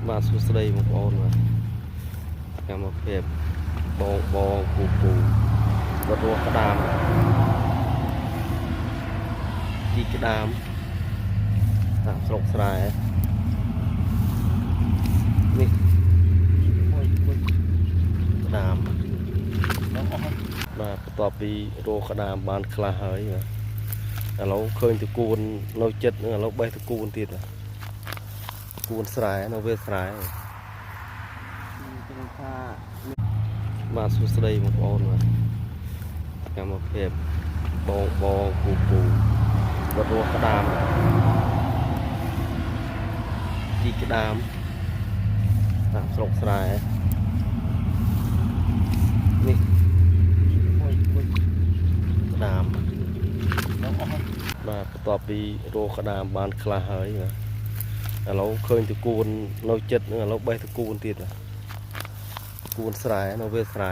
បាទសួស្តីបងប្អូនបាទកម្មភាពបងពូវត្តរស់ក្តាមជីក្តាមតាមស្រុកស្រែនេះក្តាមបាទបន្ទាប់ពីរស់ក្តាមបានខ្លះហើយឥឡូវឃើញតកួននៅចិត្តឥឡូវបេះតកួនទៀតតកួនស្រែនៅវាលស្រែបាទសួស្តីបងប្អូនបាទកម្មភាពបងពូវត្តរស់ក្តាមជីក្តាមតាមស្រុកស្រែនេះក្តាមបាទបន្ទាប់ពីរស់ក្តាមបានខ្លះហើយឥឡូវឃើញតកួននៅចិត្តឥឡូវបេះតកួនទៀតតកួនស្រែនៅវាលស្រែ